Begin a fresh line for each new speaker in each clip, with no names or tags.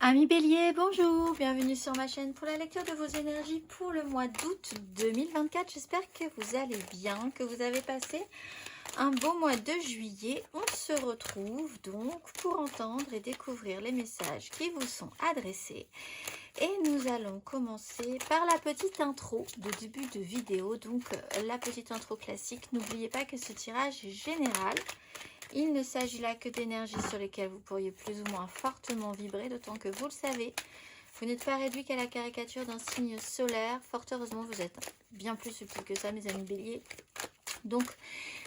Amis Bélier, bonjour, bienvenue sur ma chaîne pour la lecture de vos énergies pour le mois d'août 2024. J'espère que vous allez bien, que vous avez passé un beau mois de juillet. On se retrouve donc pour entendre et découvrir les messages qui vous sont adressés. Et nous allons commencer par la petite intro de début de vidéo, donc la petite intro classique. N'oubliez pas que ce tirage est général. Il ne s'agit là que d'énergies sur lesquelles vous pourriez plus ou moins fortement vibrer, d'autant que vous le savez, vous n'êtes pas réduit qu'à la caricature d'un signe solaire. Fort heureusement, vous êtes bien plus subtil que ça, mes amis béliers. Donc,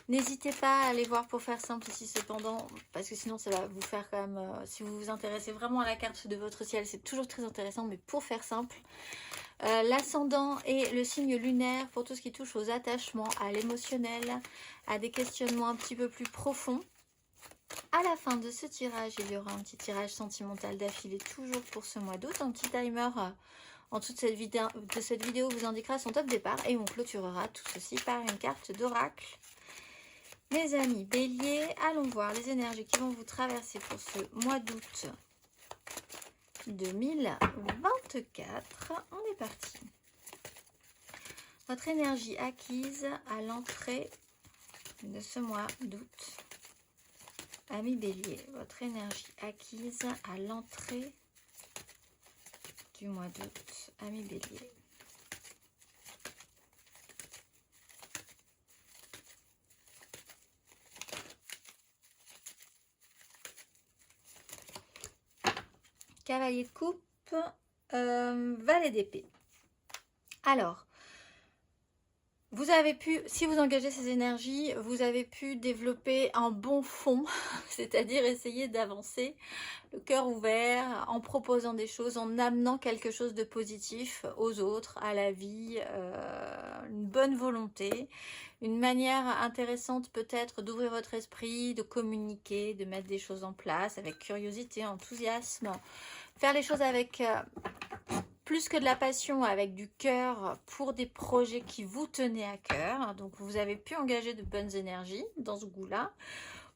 n'hésitez pas à aller voir pour faire simple ici cependant, parce que sinon ça va vous faire quand même, si vous vous intéressez vraiment à la carte de votre ciel, c'est toujours très intéressant, mais pour faire simple, l'ascendant et le signe lunaire pour tout ce qui touche aux attachements, à l'émotionnel, à des questionnements un petit peu plus profonds. À la fin de ce tirage, il y aura un petit tirage sentimental d'affilée toujours pour ce mois d'août. Un petit timer en dessous de cette vidéo vous indiquera son top départ et on clôturera tout ceci par une carte d'oracle. Mes amis béliers, allons voir les énergies qui vont vous traverser pour ce mois d'août 2024. On est parti. Votre énergie acquise à l'entrée de ce mois d'août. Amis bélier, votre énergie acquise à l'entrée du mois d'août. Amis bélier. Cavalier de coupe, valet d'épée. Alors, vous avez pu, si vous engagez ces énergies, vous avez pu développer un bon fond, c'est-à-dire essayer d'avancer le cœur ouvert, en proposant des choses, en amenant quelque chose de positif aux autres, à la vie, une bonne volonté, une manière intéressante peut-être d'ouvrir votre esprit, de communiquer, de mettre des choses en place avec curiosité, enthousiasme, faire les choses avec plus que de la passion, avec du cœur pour des projets qui vous tenaient à cœur. Donc vous avez pu engager de bonnes énergies dans ce goût-là.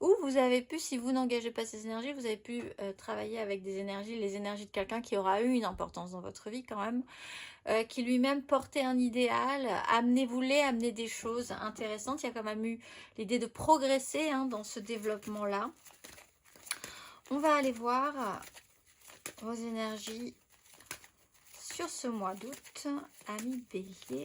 Ou vous avez pu, si vous n'engagez pas ces énergies, vous avez pu travailler avec des énergies, les énergies de quelqu'un qui aura eu une importance dans votre vie quand même, qui lui-même portait un idéal, voulait amener des choses intéressantes. Il y a quand même eu l'idée de progresser dans ce développement-là. On va aller voir vos énergies sur ce mois d'août, amis bélier.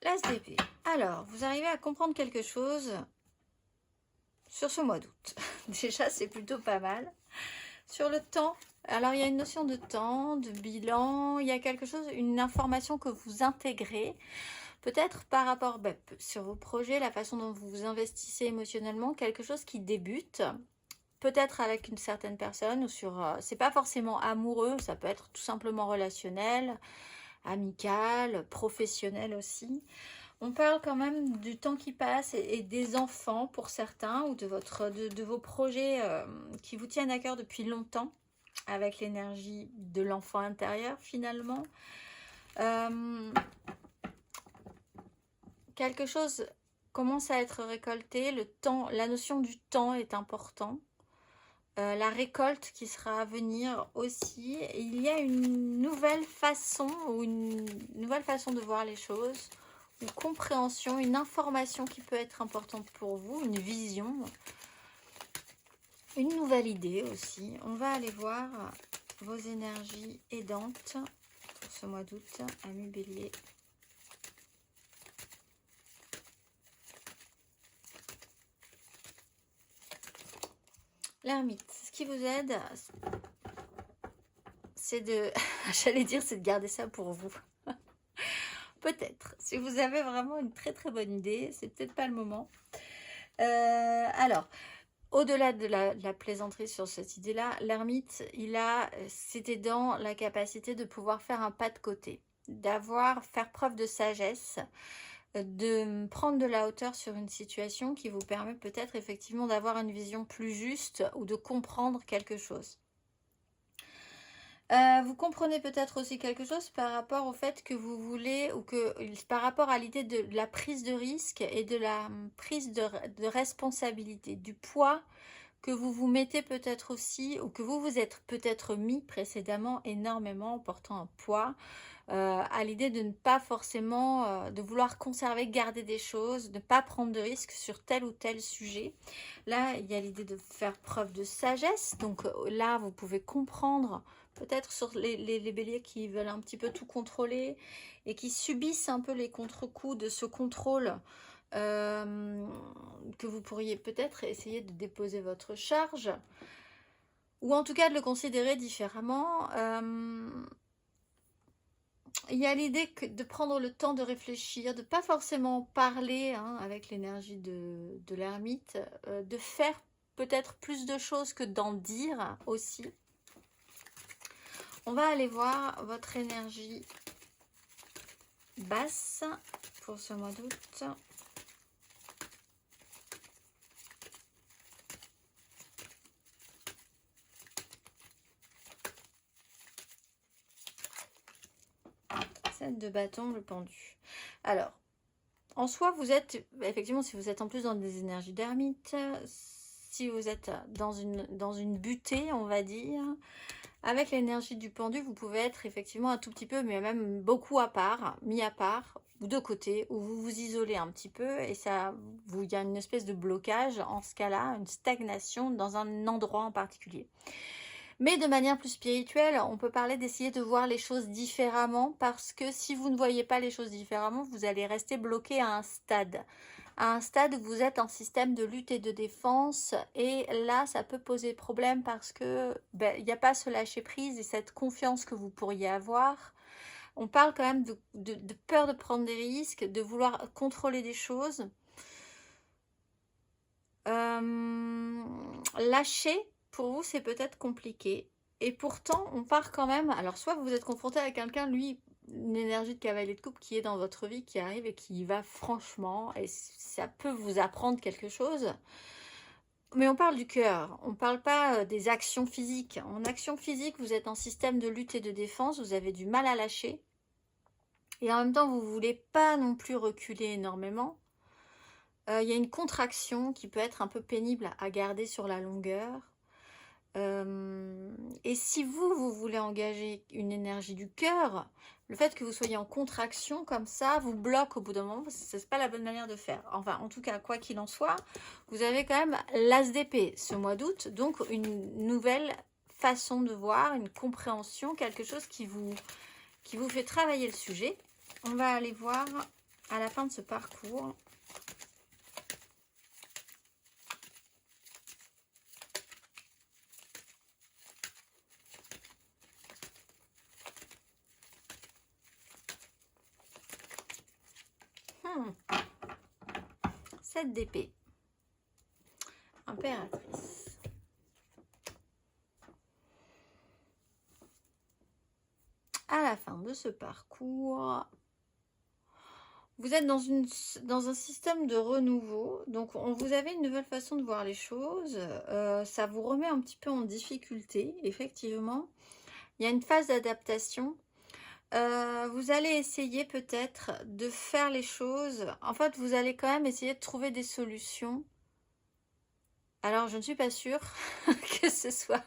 L'as d'épée. Alors, vous arrivez à comprendre quelque chose sur ce mois d'août. Déjà, c'est plutôt pas mal. Sur le temps, alors il y a une notion de temps, de bilan, il y a quelque chose, une information que vous intégrez, peut-être par rapport sur vos projets, la façon dont vous vous investissez émotionnellement, quelque chose qui débute, peut-être avec une certaine personne, ou sur, c'est pas forcément amoureux, ça peut être tout simplement relationnel, amical, professionnel aussi. On parle quand même du temps qui passe et des enfants pour certains, ou de vos projets qui vous tiennent à cœur depuis longtemps, avec l'énergie de l'enfant intérieur finalement. Quelque chose commence à être récolté, le temps, la notion du temps est important. La récolte qui sera à venir aussi. Il y a une nouvelle façon de voir les choses, une compréhension, une information qui peut être importante pour vous, une vision, une nouvelle idée aussi. On va aller voir vos énergies aidantes pour ce mois d'août, amis bélier. L'ermite, ce qui vous aide, c'est de, j'allais dire, c'est de garder ça pour vous. Peut-être, si vous avez vraiment une très très bonne idée, c'est peut-être pas le moment. Alors, au-delà de la plaisanterie sur cette idée-là, l'ermite, c'était dans la capacité de pouvoir faire un pas de côté, faire preuve de sagesse, de prendre de la hauteur sur une situation qui vous permet peut-être effectivement d'avoir une vision plus juste ou de comprendre quelque chose. Vous comprenez peut-être aussi quelque chose par rapport au fait que vous voulez, ou que par rapport à l'idée de la prise de risque et de la prise de responsabilité, du poids que vous vous mettez peut-être aussi, ou que vous vous êtes peut-être mis précédemment énormément en portant un poids, à l'idée de ne pas forcément, de vouloir conserver, garder des choses, de ne pas prendre de risques sur tel ou tel sujet. Là, il y a l'idée de faire preuve de sagesse. Donc là, vous pouvez comprendre, peut-être sur les béliers qui veulent un petit peu tout contrôler et qui subissent un peu les contre-coups de ce contrôle, que vous pourriez peut-être essayer de déposer votre charge, ou en tout cas de le considérer différemment. Il y a l'idée de prendre le temps de réfléchir, de ne pas forcément parler, hein, avec l'énergie de l'ermite, de faire peut-être plus de choses que d'en dire aussi. On va aller voir votre énergie basse pour ce mois d'août. De bâton, le pendu. Alors, en soi, vous êtes, effectivement, si vous êtes en plus dans des énergies d'ermite, si vous êtes dans une butée, on va dire, avec l'énergie du pendu, vous pouvez être effectivement un tout petit peu, mais même beaucoup à part, mis à part, ou de côté, où vous vous isolez un petit peu, et ça, il y a une espèce de blocage, en ce cas-là, une stagnation dans un endroit en particulier. Mais de manière plus spirituelle, on peut parler d'essayer de voir les choses différemment, parce que si vous ne voyez pas les choses différemment, vous allez rester bloqué à un stade. À un stade où vous êtes en système de lutte et de défense, et là, ça peut poser problème parce que il n'y a pas ce lâcher-prise et cette confiance que vous pourriez avoir. On parle quand même de peur de prendre des risques, de vouloir contrôler des choses. Lâcher, pour vous, c'est peut-être compliqué. Et pourtant, on part quand même... Alors, soit vous êtes confronté à quelqu'un, lui, une énergie de cavalier de coupe qui est dans votre vie, qui arrive et qui va franchement, et ça peut vous apprendre quelque chose. Mais on parle du cœur, on ne parle pas des actions physiques. En action physique, vous êtes en système de lutte et de défense, vous avez du mal à lâcher. Et en même temps, vous ne voulez pas non plus reculer énormément. Il y a une contraction qui peut être un peu pénible à garder sur la longueur. Et si vous voulez engager une énergie du cœur, le fait que vous soyez en contraction comme ça vous bloque au bout d'un moment, parce que ce n'est pas la bonne manière de faire. Enfin, en tout cas, quoi qu'il en soit, vous avez quand même l'as d'épée ce mois d'août, donc une nouvelle façon de voir, une compréhension, quelque chose qui vous fait travailler le sujet. On va aller voir à la fin de ce parcours. Sept d'épée. Impératrice. À la fin de ce parcours, vous êtes dans un système de renouveau. Donc, vous avez une nouvelle façon de voir les choses. Ça vous remet un petit peu en difficulté, effectivement. Il y a une phase d'adaptation. Vous allez essayer peut-être de faire les choses. En fait, vous allez quand même essayer de trouver des solutions. Alors, je ne suis pas sûre que ce soit...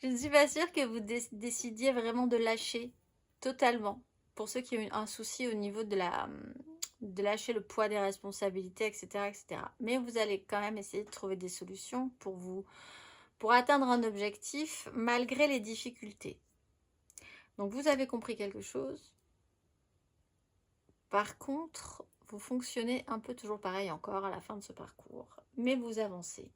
Je ne suis pas sûre que vous décidiez vraiment de lâcher totalement. Pour ceux qui ont un souci au niveau de lâcher le poids des responsabilités, etc., etc. Mais vous allez quand même essayer de trouver des solutions pour atteindre un objectif malgré les difficultés. Donc, vous avez compris quelque chose. Par contre, vous fonctionnez un peu toujours pareil encore à la fin de ce parcours. Mais vous avancez.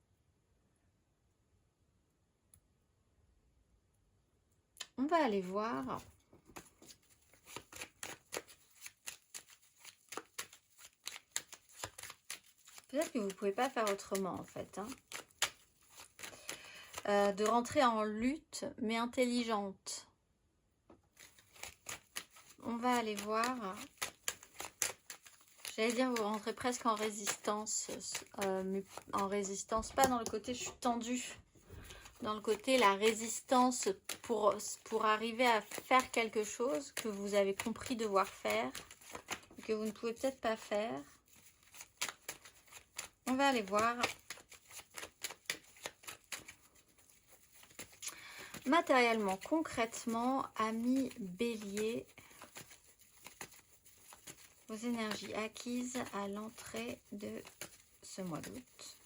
On va aller voir. Peut-être que vous ne pouvez pas faire autrement en fait. De rentrer en lutte, mais intelligente. On va aller voir. J'allais dire vous rentrez presque en résistance. Mais en résistance, pas dans le côté je suis tendue. dans le côté la résistance pour arriver à faire quelque chose que vous avez compris devoir faire, que vous ne pouvez peut-être pas faire. On va aller voir. Matériellement, concrètement, amis Bélier, vos énergies acquises à l'entrée de ce mois d'août.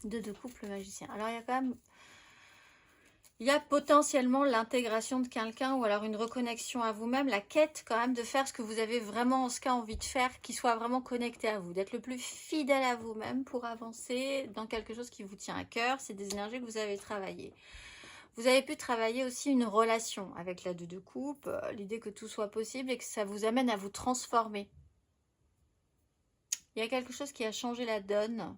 De couple magicien. Alors, il y a potentiellement l'intégration de quelqu'un ou alors une reconnexion à vous-même, la quête quand même de faire ce que vous avez vraiment en ce cas envie de faire, qui soit vraiment connecté à vous, d'être le plus fidèle à vous-même pour avancer dans quelque chose qui vous tient à cœur. C'est des énergies que vous avez travaillées. Vous avez pu travailler aussi une relation avec la 2 de coupe, l'idée que tout soit possible et que ça vous amène à vous transformer. Il y a quelque chose qui a changé la donne.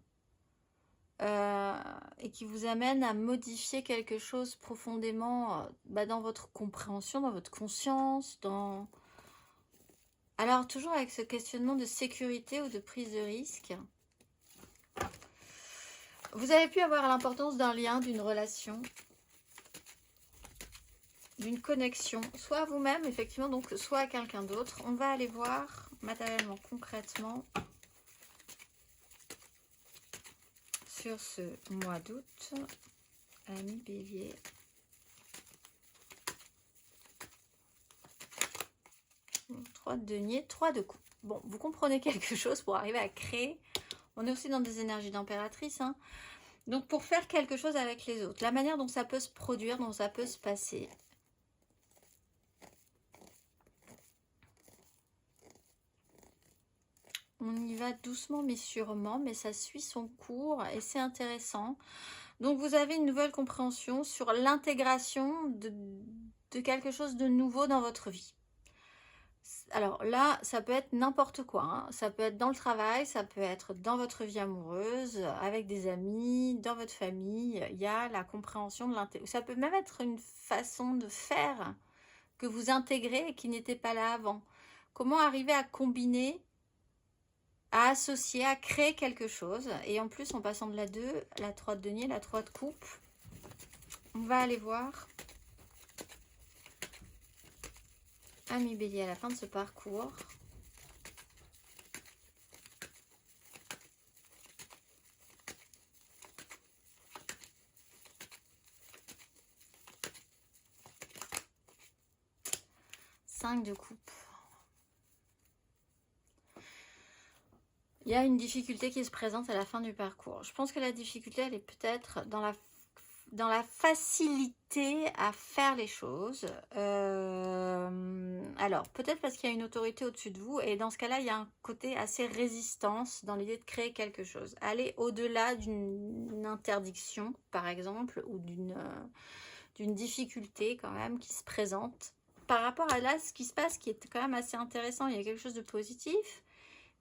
Et qui vous amène à modifier quelque chose profondément dans votre compréhension, dans votre conscience, Alors, toujours avec ce questionnement de sécurité ou de prise de risque. Vous avez pu avoir l'importance d'un lien, d'une relation, d'une connexion, soit à vous-même, effectivement, donc soit à quelqu'un d'autre. On va aller voir matériellement, concrètement, sur ce mois d'août, amis Bélier. Trois de denier, 3 de coupe. Bon, vous comprenez quelque chose pour arriver à créer. On est aussi dans des énergies d'impératrice. Hein. Donc, pour faire quelque chose avec les autres, la manière dont ça peut se produire, dont ça peut se passer. On y va doucement mais sûrement, mais ça suit son cours et c'est intéressant. Donc, vous avez une nouvelle compréhension sur l'intégration de quelque chose de nouveau dans votre vie. Alors là, ça peut être n'importe quoi. Hein. Ça peut être dans le travail, ça peut être dans votre vie amoureuse, avec des amis, dans votre famille. Il y a la compréhension de l'intégration. Ça peut même être une façon de faire que vous intégrez et qui n'était pas là avant. Comment arriver à combiner, à associer, à créer quelque chose. Et en plus, en passant de la 2, la 3 de denier, la 3 de coupe, on va aller voir... Amis Bélier, à la fin de ce parcours, cinq de coupe. Il y a une difficulté qui se présente à la fin du parcours. Je pense que la difficulté, elle est peut-être dans la facilité à faire les choses. Alors, peut-être parce qu'il y a une autorité au-dessus de vous. Et dans ce cas-là, il y a un côté assez résistance dans l'idée de créer quelque chose. Aller au-delà d'une interdiction, par exemple, ou d'une difficulté quand même qui se présente. Par rapport à là, ce qui se passe, qui est quand même assez intéressant, il y a quelque chose de positif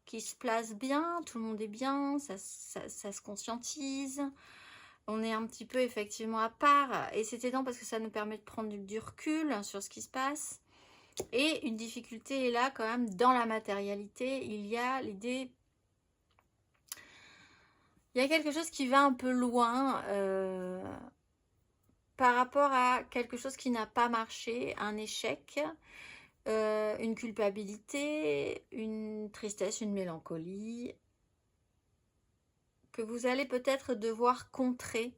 qui se place bien, tout le monde est bien, ça se conscientise. On est un petit peu effectivement à part et c'est aidant parce que ça nous permet de prendre du recul sur ce qui se passe. Et une difficulté est là quand même dans la matérialité. Il y a l'idée... Il y a quelque chose qui va un peu loin par rapport à quelque chose qui n'a pas marché, un échec, une culpabilité, une tristesse, une mélancolie que vous allez peut-être devoir contrer,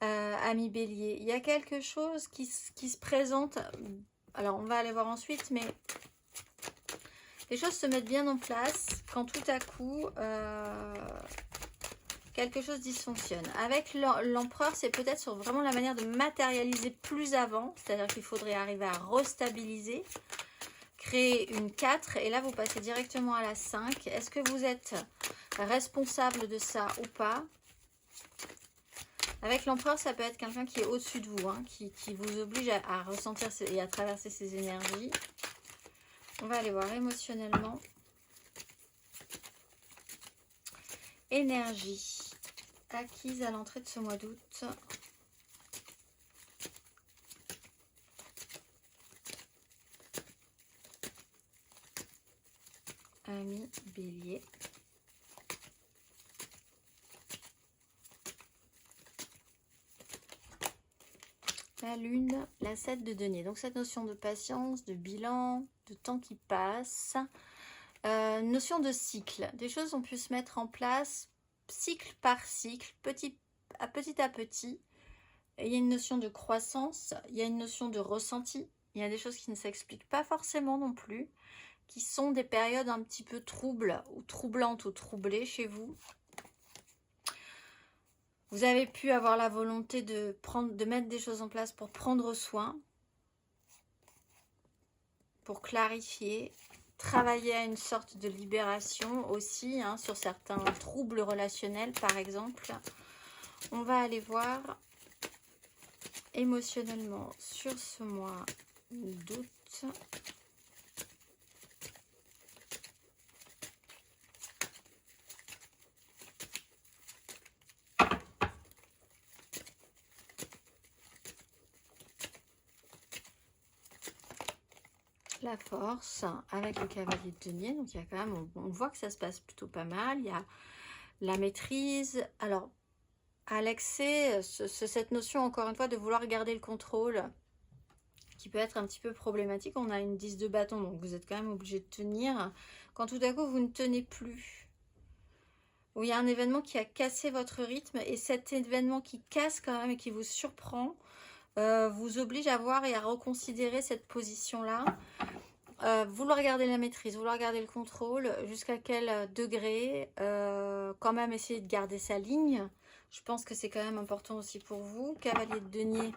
amis Bélier. Il y a quelque chose qui se présente. Alors, on va aller voir ensuite, mais les choses se mettent bien en place quand tout à coup, quelque chose dysfonctionne. Avec l'empereur, c'est peut-être sur vraiment la manière de matérialiser plus avant, c'est-à-dire qu'il faudrait arriver à restabiliser, créer une 4, et là, vous passez directement à la 5. Est-ce que vous êtes responsable de ça ou pas? Avec l'empereur, ça peut être quelqu'un qui est au-dessus de vous, hein, qui vous oblige à ressentir et à traverser ces énergies. On va aller voir émotionnellement. Énergie acquise à l'entrée de ce mois d'août. Amis Bélier. La lune, la 7 de denier. Donc cette notion de patience, de bilan, de temps qui passe. Notion de cycle. Des choses ont pu se mettre en place cycle par cycle, petit à petit. Et il y a une notion de croissance, il y a une notion de ressenti. Il y a des choses qui ne s'expliquent pas forcément non plus, qui sont des périodes un petit peu troubles ou troublantes ou troublées chez vous. Vous avez pu avoir la volonté de mettre des choses en place pour prendre soin, pour clarifier, travailler à une sorte de libération aussi, hein, sur certains troubles relationnels par exemple. On va aller voir émotionnellement sur ce mois d'août. La force avec le cavalier de denier, donc il y a quand même, on voit que ça se passe plutôt pas mal. Il y a la maîtrise, alors à l'excès, cette notion encore une fois de vouloir garder le contrôle qui peut être un petit peu problématique. On a une 10 de bâton, donc vous êtes quand même obligé de tenir quand tout à coup vous ne tenez plus, où il y a un événement qui a cassé votre rythme, et cet événement qui casse quand même et qui vous surprend vous oblige à voir et à reconsidérer cette position là. Vouloir garder la maîtrise, vouloir garder le contrôle, jusqu'à quel degré, quand même essayer de garder sa ligne. Je pense que c'est quand même important aussi pour vous. Cavalier de denier,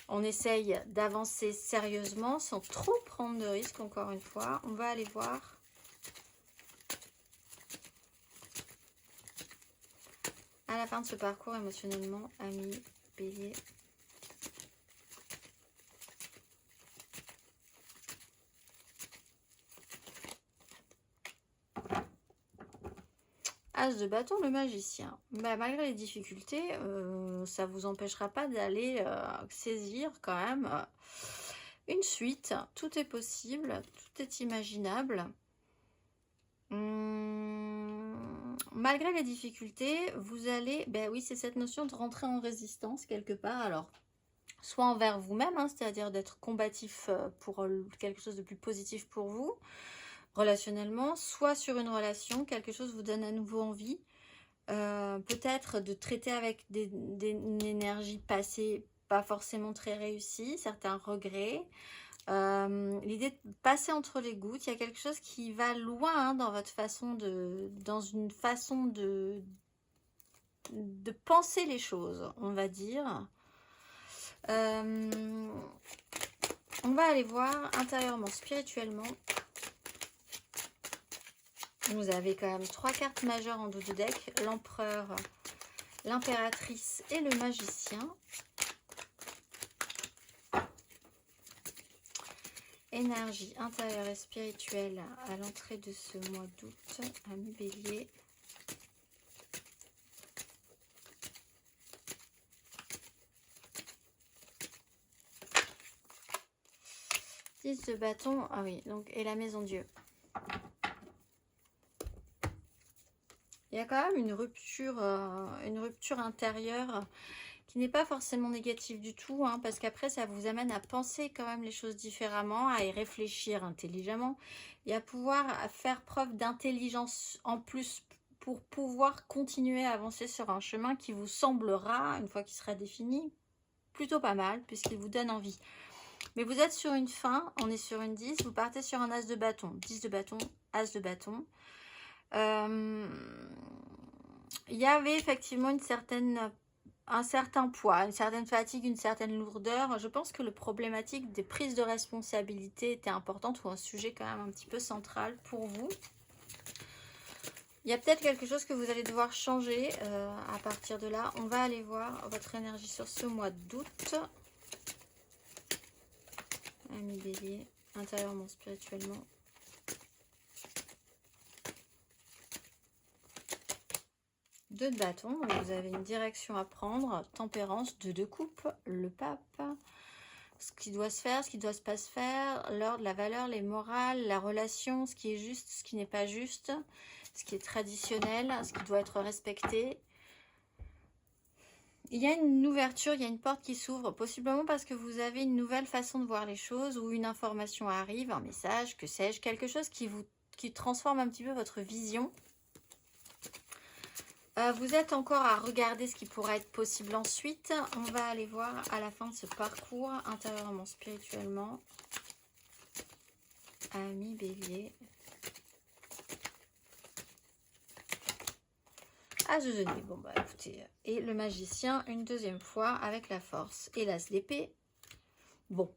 on essaye d'avancer sérieusement sans trop prendre de risques, encore une fois. On va aller voir. À la fin de ce parcours émotionnellement, amis Bélier. As de bâton, le magicien. Bah, malgré les difficultés, ça ne vous empêchera pas d'aller saisir quand même une suite. Tout est possible, tout est imaginable. Malgré les difficultés, vous allez... Ben oui, c'est cette notion de rentrer en résistance quelque part. Alors, soit envers vous-même, hein, c'est-à-dire d'être combatif pour quelque chose de plus positif pour vous, relationnellement, soit sur une relation, quelque chose vous donne à nouveau envie, peut-être de traiter avec une énergie passée pas forcément très réussie, certains regrets, l'idée de passer entre les gouttes. Il y a quelque chose qui va loin, hein, dans votre façon dans une façon de penser les choses, on va dire. On va aller voir intérieurement, spirituellement. Vous avez quand même 3 cartes majeures en dos du deck. L'empereur, l'impératrice et le magicien. Énergie intérieure et spirituelle à l'entrée de ce mois d'août, amis Bélier. Dix de bâton, ah oui, donc, et la maison Dieu. Il y a quand même une rupture intérieure qui n'est pas forcément négative du tout, hein, parce qu'après, ça vous amène à penser quand même les choses différemment, à y réfléchir intelligemment et à pouvoir faire preuve d'intelligence en plus pour pouvoir continuer à avancer sur un chemin qui vous semblera, une fois qu'il sera défini, plutôt pas mal, puisqu'il vous donne envie. Mais vous êtes sur une fin, on est sur une 10, vous partez sur un as de bâton, 10 de bâton, as de bâton. Il y avait effectivement un certain poids, une certaine fatigue, une certaine lourdeur. Je pense que le problématique des prises de responsabilité était importante, ou un sujet quand même un petit peu central pour vous. Il y a peut-être quelque chose que vous allez devoir changer à partir de là. On va aller voir votre énergie sur ce mois d'août. Amis Bélier, intérieurement, spirituellement. Deux de bâton, donc vous avez une direction à prendre. Tempérance, deux de coupe, le pape. ce qui doit se faire, ce qui ne doit pas se faire, l'ordre, la valeur, les morales, la relation, ce qui est juste, ce qui n'est pas juste, ce qui est traditionnel, ce qui doit être respecté. Il y a une ouverture, il y a une porte qui s'ouvre, possiblement parce que vous avez une nouvelle façon de voir les choses, ou une information arrive, un message, que sais-je, quelque chose qui transforme un petit peu votre vision. Vous êtes encore à regarder ce qui pourrait être possible ensuite. On va aller voir à la fin de ce parcours, intérieurement, spirituellement. Amis Bélier. As de denier. Bon bah écoutez. Et le magicien une deuxième fois avec la force. Et l'as d'épée. Bon.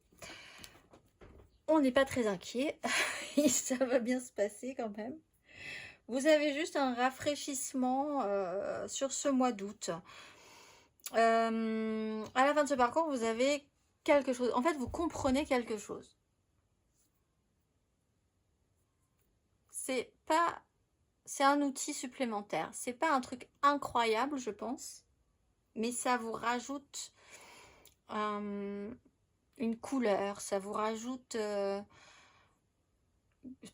On n'est pas très inquiet. Ça va bien se passer quand même. Vous avez juste un rafraîchissement sur ce mois d'août. À la fin de ce parcours, vous avez quelque chose. En fait, vous comprenez quelque chose. C'est un outil supplémentaire. C'est pas un truc incroyable, je pense. Mais ça vous rajoute une couleur. Ça vous rajoute...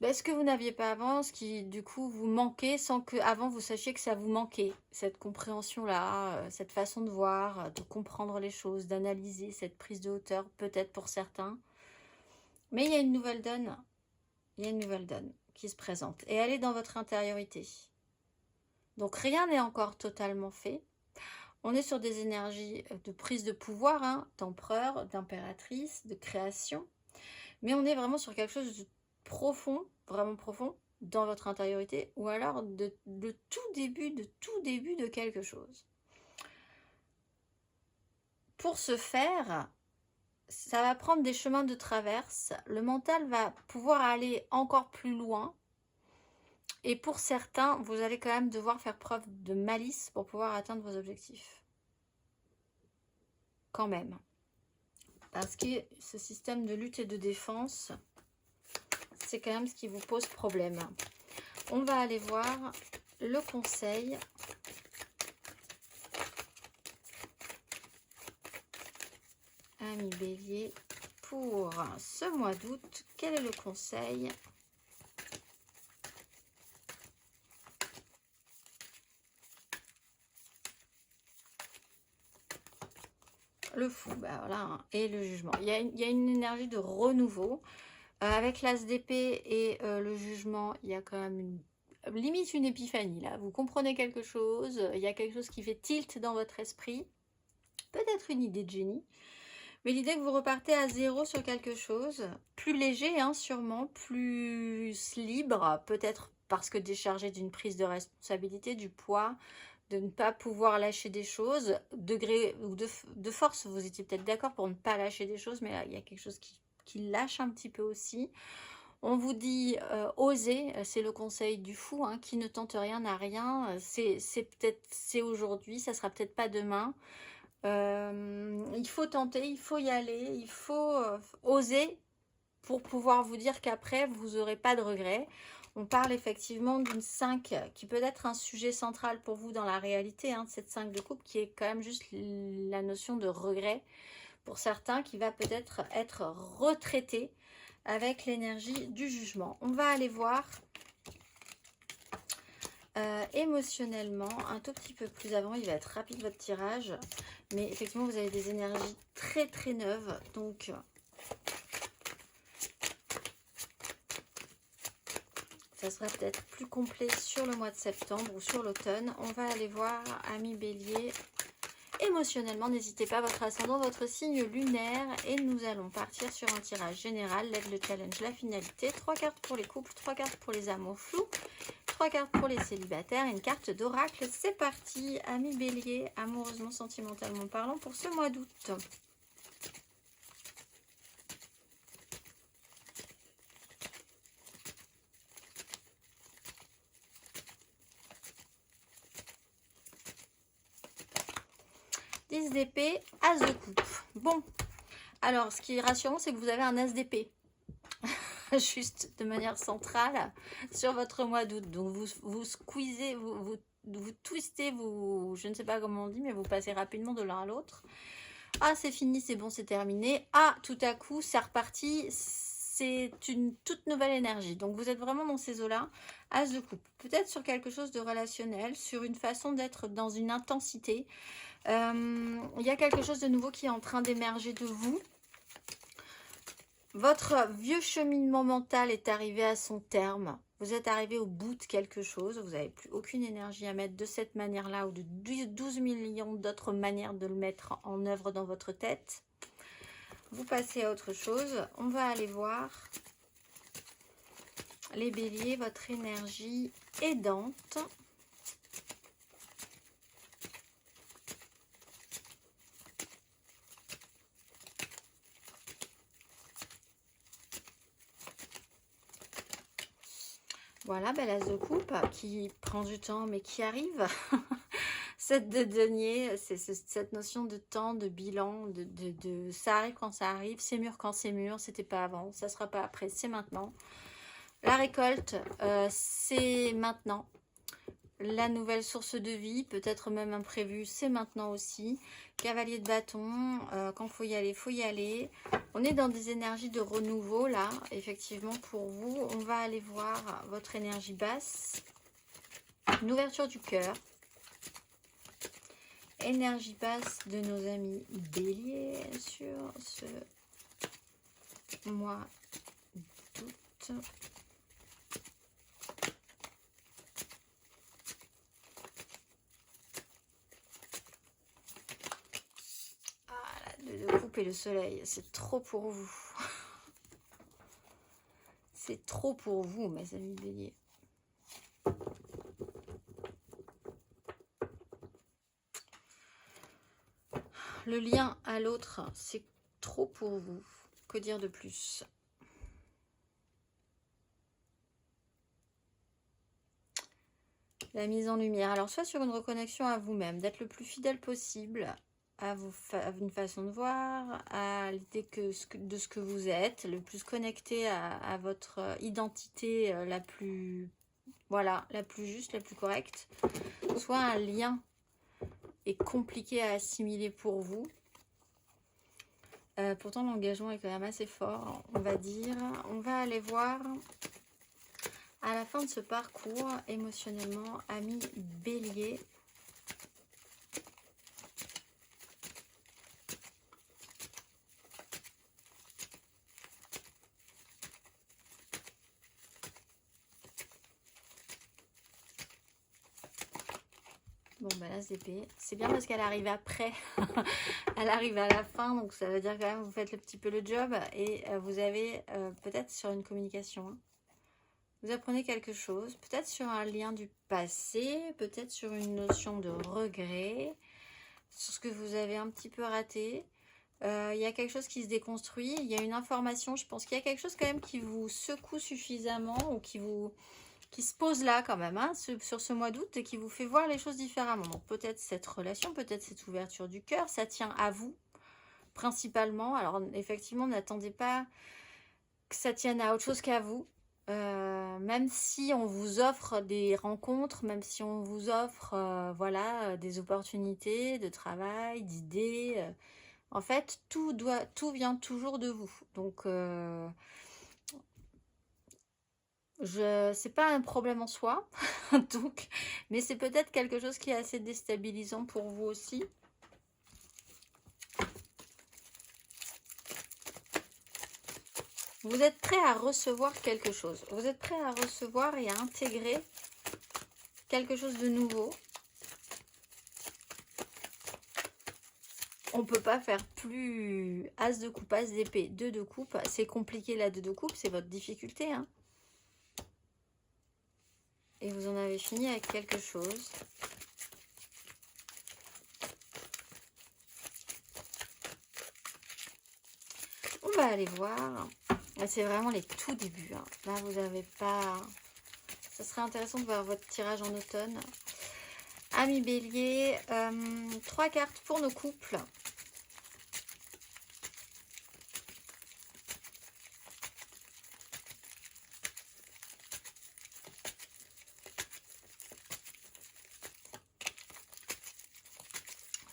ce que vous n'aviez pas avant, ce qui du coup vous manquait sans que avant vous sachiez que ça vous manquait. Cette compréhension-là, cette façon de voir, de comprendre les choses, d'analyser, cette prise de hauteur, peut-être pour certains. Mais il y a une nouvelle donne. Il y a une nouvelle donne qui se présente. Et elle est dans votre intériorité. Donc rien n'est encore totalement fait. On est sur des énergies de prise de pouvoir, hein, d'empereur, d'impératrice, de création. Mais on est vraiment sur quelque chose de profond, vraiment profond, dans votre intériorité, ou alors de tout début de quelque chose. Pour ce faire, ça va prendre des chemins de traverse. Le mental va pouvoir aller encore plus loin. Et pour certains, vous allez quand même devoir faire preuve de malice pour pouvoir atteindre vos objectifs. Quand même. Parce que ce système de lutte et de défense, c'est quand même ce qui vous pose problème. On va aller voir le conseil. Amis Bélier, pour ce mois d'août, quel est le conseil ? Le fou, bah voilà, hein, et le jugement. Il y a une énergie de renouveau. Avec l'as d'épée et le jugement, il y a quand même limite une épiphanie là. Vous comprenez quelque chose, il y a quelque chose qui fait tilt dans votre esprit. Peut-être une idée de génie. Mais l'idée que vous repartez à zéro sur quelque chose, plus léger hein, sûrement, plus libre, peut-être parce que déchargé d'une prise de responsabilité, du poids, de ne pas pouvoir lâcher des choses, degré ou de force, vous étiez peut-être d'accord pour ne pas lâcher des choses, mais là, il y a quelque chose qui lâche un petit peu aussi. On vous dit oser, c'est le conseil du fou, hein, qui ne tente rien n'a rien, c'est aujourd'hui, ça sera peut-être pas demain. Il faut tenter, il faut y aller, il faut oser pour pouvoir vous dire qu'après vous n'aurez pas de regrets. On parle effectivement d'une 5 qui peut être un sujet central pour vous dans la réalité, hein, cette 5 de coupe qui est quand même juste la notion de regret pour certains qui va peut-être être retraité avec l'énergie du jugement. On va aller voir émotionnellement un tout petit peu plus avant. Il va être rapide votre tirage, mais effectivement vous avez des énergies très très neuves, donc ça sera peut-être plus complet sur le mois de septembre ou sur l'automne. On va aller voir, amis Bélier, émotionnellement, n'hésitez pas, votre ascendant, votre signe lunaire, et nous allons partir sur un tirage général, l'aide, le challenge, la finalité, 3 cartes pour les couples, 3 cartes pour les amours flous, 3 cartes pour les célibataires, et une carte d'oracle. C'est parti, amis Bélier, amoureusement, sentimentalement parlant, pour ce mois d'août. D'épée, as de coupe. Bon, alors ce qui est rassurant, c'est que vous avez un as d'épée. Juste de manière centrale sur votre mois d'août. Donc vous squeezez, vous twistez, je ne sais pas comment on dit, mais vous passez rapidement de l'un à l'autre. Ah, c'est fini, c'est bon, c'est terminé. Ah, tout à coup, c'est reparti. C'est une toute nouvelle énergie. Donc, vous êtes vraiment dans ces eaux-là. As de coupe. Peut-être sur quelque chose de relationnel, sur une façon d'être dans une intensité. Il y a quelque chose de nouveau qui est en train d'émerger de vous. Votre vieux cheminement mental est arrivé à son terme. Vous êtes arrivé au bout de quelque chose. Vous n'avez plus aucune énergie à mettre de cette manière-là ou de 12 millions d'autres manières de le mettre en œuvre dans votre tête. Vous passez à autre chose. On va aller voir les béliers, votre énergie aidante. Voilà, belle as de coupe qui prend du temps mais qui arrive. 7 de denier, c'est cette notion de temps, de bilan, de ça arrive quand ça arrive, c'est mûr quand c'est mûr, c'était pas avant, ça sera pas après, c'est maintenant. La récolte, c'est maintenant. La nouvelle source de vie, peut-être même imprévue, c'est maintenant aussi. Cavalier de bâton, quand il faut y aller, il faut y aller. On est dans des énergies de renouveau, là, effectivement, pour vous. On va aller voir votre énergie basse. Une ouverture du cœur. Énergie basse de nos amis béliers sur ce mois d'août. De couper le soleil, c'est trop pour vous. C'est trop pour vous, mes amis béliers. Le lien à l'autre, c'est trop pour vous. Que dire de plus? La mise en lumière. Alors, soit sur une reconnexion à vous-même, d'être le plus fidèle possible à une façon de voir, à l'idée de ce que vous êtes, le plus connecté à votre identité la plus, voilà, la plus juste, la plus correcte. Soit un lien est compliqué à assimiler pour vous. Pourtant, l'engagement est quand même assez fort, on va dire. On va aller voir à la fin de ce parcours, émotionnellement, amis bélier. Bon, bah là, c'est bien parce qu'elle arrive après. Elle arrive à la fin, donc ça veut dire quand même que vous faites le petit peu le job. Et vous avez peut-être sur une communication, hein, vous apprenez quelque chose. Peut-être sur un lien du passé, peut-être sur une notion de regret, sur ce que vous avez un petit peu raté. Il y a quelque chose qui se déconstruit. Il y a une information, je pense qu'il y a quelque chose quand même qui vous secoue suffisamment ou qui se pose là quand même, hein, sur ce mois d'août et qui vous fait voir les choses différemment. Donc peut-être cette relation, peut-être cette ouverture du cœur, ça tient à vous principalement. Alors effectivement, n'attendez pas que ça tienne à autre chose qu'à vous. Même si on vous offre des rencontres, même si on vous offre voilà, des opportunités de travail, d'idées, en fait, tout vient toujours de vous. Donc c'est pas un problème en soi, donc, mais c'est peut-être quelque chose qui est assez déstabilisant pour vous aussi. Vous êtes prêt à recevoir quelque chose. Vous êtes prêt à recevoir et à intégrer quelque chose de nouveau. On ne peut pas faire plus as de coupe, as d'épée, 2 de coupe. C'est compliqué la 2 de coupe, c'est votre difficulté, hein. Et vous en avez fini avec quelque chose. On va aller voir. C'est vraiment les tout débuts, hein. Là, vous n'avez pas... Ça serait intéressant de voir votre tirage en automne. Amis bélier, 3 cartes pour nos couples.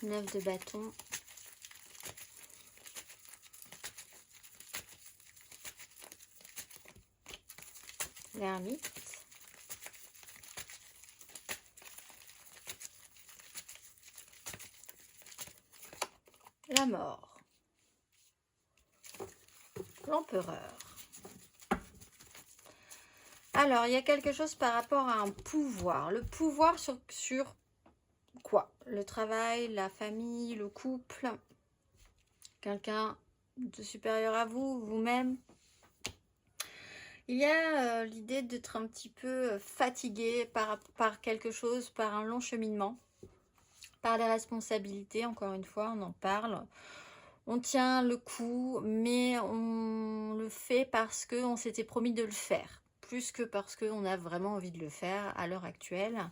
Neuf de bâton. l'ermite, la mort, l'empereur. Alors, il y a quelque chose par rapport à un pouvoir. Le pouvoir sur quoi? Le travail, la famille, le couple, quelqu'un de supérieur à vous, vous-même. Il y a l'idée d'être un petit peu fatigué par quelque chose, par un long cheminement, par les responsabilités, encore une fois, on en parle. On tient le coup, mais on le fait parce qu'on s'était promis de le faire, plus que parce qu'on a vraiment envie de le faire à l'heure actuelle.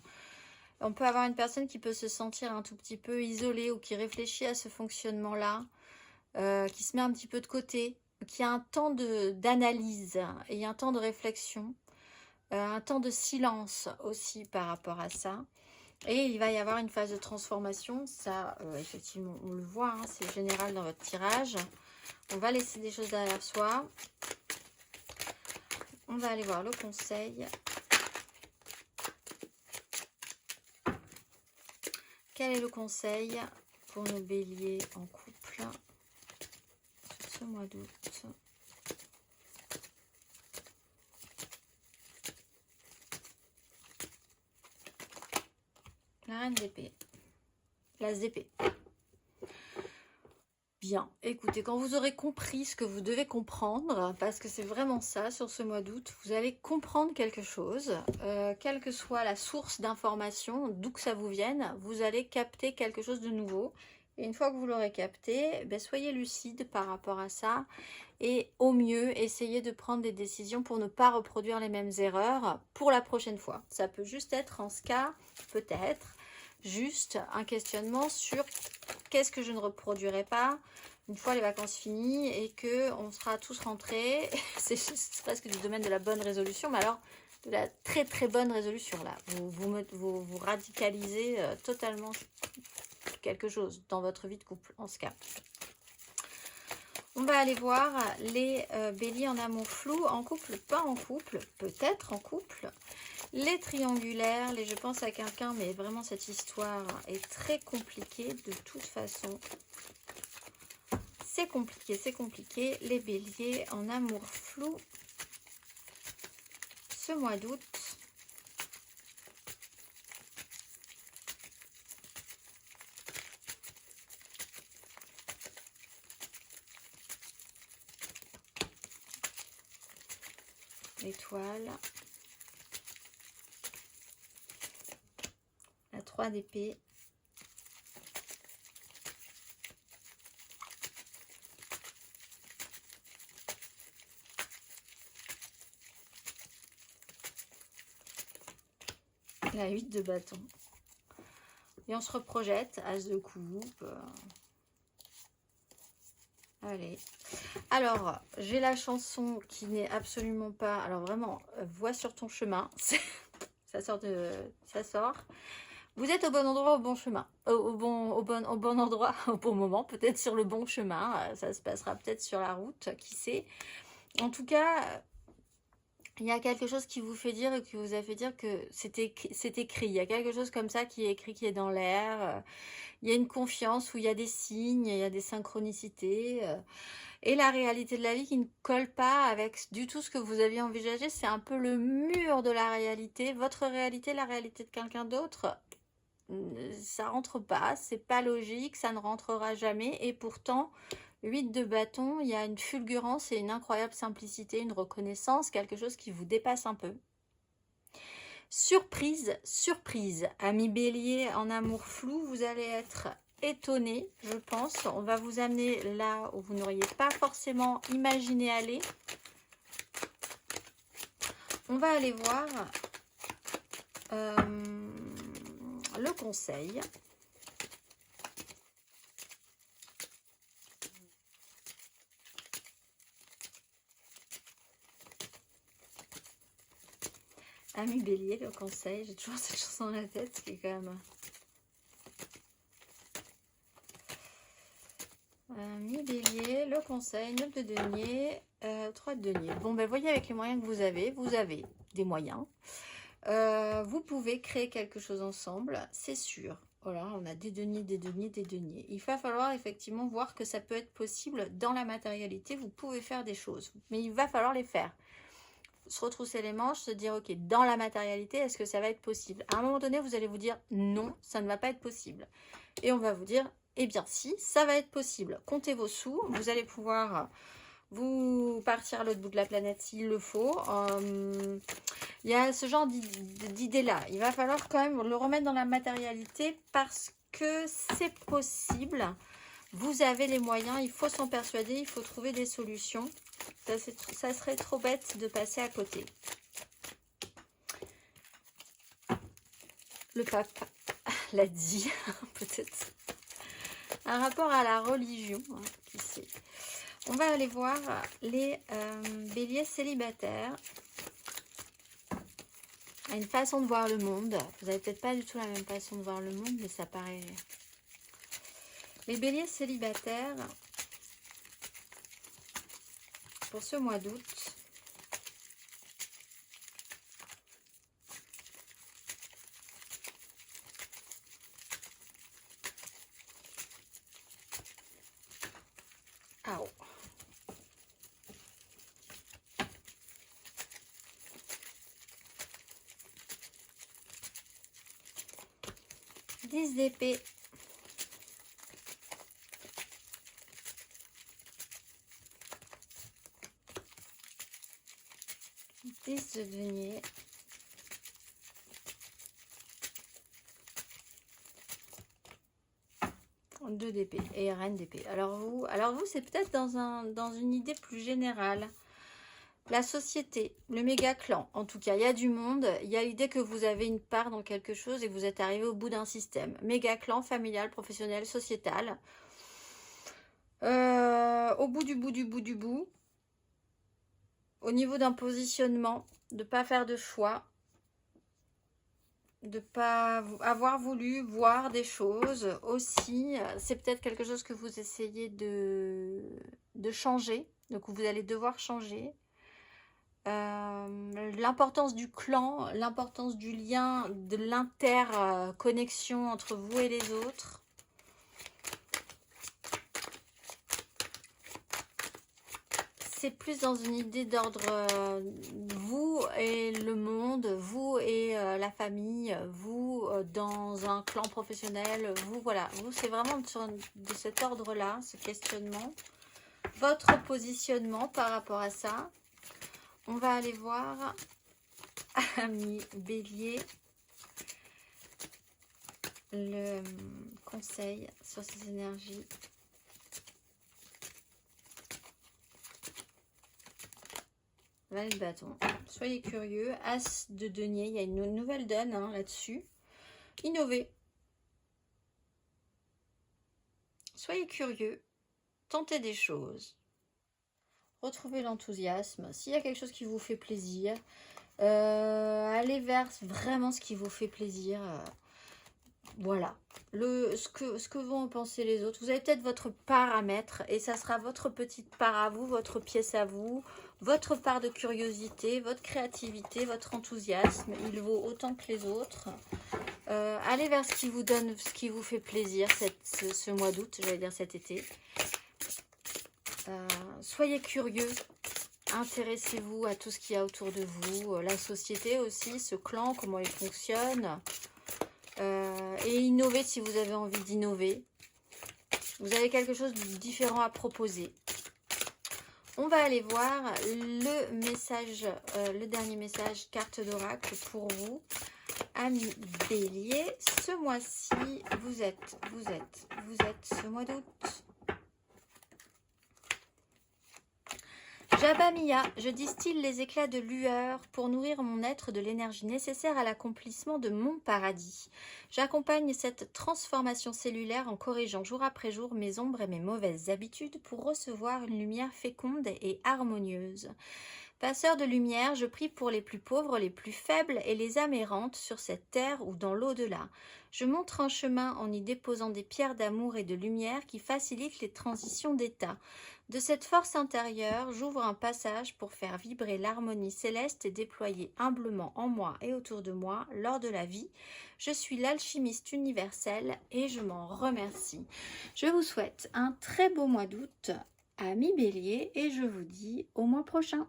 On peut avoir une personne qui peut se sentir un tout petit peu isolée ou qui réfléchit à ce fonctionnement-là, qui se met un petit peu de côté, qui a un temps d'analyse et un temps de réflexion, un temps de silence aussi par rapport à ça. Et il va y avoir une phase de transformation, ça effectivement on le voit, hein, c'est général dans votre tirage. On va laisser des choses derrière soi. On va aller voir le conseil. Quel est le conseil pour nos béliers en couple sur ce mois d'août? La reine d'épée. L'as d'épée. Bien, écoutez, quand vous aurez compris ce que vous devez comprendre, parce que c'est vraiment ça sur ce mois d'août, vous allez comprendre quelque chose, quelle que soit la source d'information, d'où que ça vous vienne, vous allez capter quelque chose de nouveau. Et une fois que vous l'aurez capté, ben, soyez lucide par rapport à ça et au mieux, essayez de prendre des décisions pour ne pas reproduire les mêmes erreurs pour la prochaine fois. Ça peut juste être en ce cas, peut-être, juste un questionnement sur qu'est-ce que je ne reproduirai pas une fois les vacances finies et que on sera tous rentrés. C'est presque du domaine de la bonne résolution, mais alors de la très très bonne résolution là. Vous radicalisez totalement quelque chose dans votre vie de couple en ce cas. On va aller voir les béliers en amour flou, en couple, pas en couple, peut-être en couple. Les triangulaires, les je pense à quelqu'un, mais vraiment cette histoire est très compliquée de toute façon. C'est compliqué, c'est compliqué. Les béliers en amour flou ce mois d'août. L'étoile. La 3 d'épée. La 8 de bâton. Et on se reprojette. As de coupe. Allez. Alors, j'ai la chanson qui n'est absolument pas... Alors vraiment, vois sur ton chemin. Ça sort de... Ça sort. Vous êtes au bon endroit, au bon chemin. Au bon endroit, au bon moment. Peut-être sur le bon chemin. Ça se passera peut-être sur la route. Qui sait. En tout cas... Il y a quelque chose qui vous fait dire et qui vous a fait dire que c'est écrit. Il y a quelque chose comme ça qui est écrit, qui est dans l'air. Il y a une confiance où il y a des signes, il y a des synchronicités. Et la réalité de la vie qui ne colle pas avec du tout ce que vous aviez envisagé. C'est un peu le mur de la réalité. Votre réalité, la réalité de quelqu'un d'autre, ça rentre pas. C'est pas logique, ça ne rentrera jamais. Et pourtant... 8 de bâton, il y a une fulgurance et une incroyable simplicité, une reconnaissance, quelque chose qui vous dépasse un peu. Surprise, surprise. Amis bélier en amour flou, vous allez être étonné, je pense. On va vous amener là où vous n'auriez pas forcément imaginé aller. On va aller voir le conseil. Ami bélier, le conseil, j'ai toujours cette chanson dans la tête qui est quand même... Ami bélier, le conseil, 9 de denier, 3 de denier. Bon, ben voyez avec les moyens que vous avez des moyens. Vous pouvez créer quelque chose ensemble, c'est sûr. Voilà, on a des deniers, des deniers, des deniers. Il va falloir effectivement voir que ça peut être possible dans la matérialité. Vous pouvez faire des choses, mais il va falloir les faire. Se retrousser les manches, se dire, ok, dans la matérialité, est-ce que ça va être possible? À un moment donné, vous allez vous dire, non, ça ne va pas être possible. Et on va vous dire, eh bien si, ça va être possible. Comptez vos sous, vous allez pouvoir vous partir à l'autre bout de la planète s'il le faut. Il y a ce genre d'idée-là. Il va falloir quand même le remettre dans la matérialité parce que c'est possible. Vous avez les moyens, il faut s'en persuader, il faut trouver des solutions. Ça serait trop bête de passer à côté. Le pape l'a dit, peut-être. Un rapport à la religion, hein, qui sait. On va aller voir les béliers célibataires. Une façon de voir le monde. Vous n'avez peut-être pas du tout la même façon de voir le monde, mais ça paraît... Les béliers célibataires, pour ce mois d'août, ah oh. Dix d'épée. 10 de denier. Deux d'épée et reine d'épée. Alors vous c'est peut-être dans une idée plus générale. La société, le méga clan, en tout cas, il y a du monde. Il y a l'idée que vous avez une part dans quelque chose et que vous êtes arrivé au bout d'un système. Méga clan, familial, professionnel, sociétal. Au bout du bout du bout du bout. Au niveau d'un positionnement, de ne pas faire de choix. De ne pas avoir voulu voir des choses aussi. C'est peut-être quelque chose que vous essayez de changer. Donc vous allez devoir changer. L'importance du clan, l'importance du lien, de l'interconnexion entre vous et les autres. C'est plus dans une idée d'ordre vous et le monde, vous et la famille, vous dans un clan professionnel, vous voilà, vous c'est vraiment de cet ordre-là, ce questionnement, votre positionnement par rapport à ça. On va aller voir, ami Bélier, le conseil sur ces énergies. Valet de bâton. Soyez curieux. As de denier. Il y a une nouvelle donne hein, là-dessus. Innovez. Soyez curieux. Tentez des choses. Retrouvez l'enthousiasme. S'il y a quelque chose qui vous fait plaisir, allez vers vraiment ce qui vous fait plaisir. Voilà. Ce que vont en penser les autres. Vous avez peut-être votre part à mettre et ça sera votre petite part à vous, votre pièce à vous, votre part de curiosité, votre créativité, votre enthousiasme. Il vaut autant que les autres. Allez vers ce qui vous donne, ce qui vous fait plaisir ce mois d'août, j'allais dire cet été. Soyez curieux. Intéressez-vous à tout ce qu'il y a autour de vous. La société aussi, ce clan, comment il fonctionne. Et innover si vous avez envie d'innover. Vous avez quelque chose de différent à proposer. On va aller voir le message, le dernier message carte d'oracle pour vous, amis Bélier. Ce mois-ci, vous êtes ce mois d'août. Jabba Mia, je distille les éclats de lueur pour nourrir mon être de l'énergie nécessaire à l'accomplissement de mon paradis. J'accompagne cette transformation cellulaire en corrigeant jour après jour mes ombres et mes mauvaises habitudes pour recevoir une lumière féconde et harmonieuse. Passeur de lumière, je prie pour les plus pauvres, les plus faibles et les âmes errantes sur cette terre ou dans l'au-delà. Je montre un chemin en y déposant des pierres d'amour et de lumière qui facilitent les transitions d'état. De cette force intérieure, j'ouvre un passage pour faire vibrer l'harmonie céleste et déployer humblement en moi et autour de moi lors de la vie. Je suis l'alchimiste universelle et je m'en remercie. Je vous souhaite un très beau mois d'août, amis Bélier, et je vous dis au mois prochain.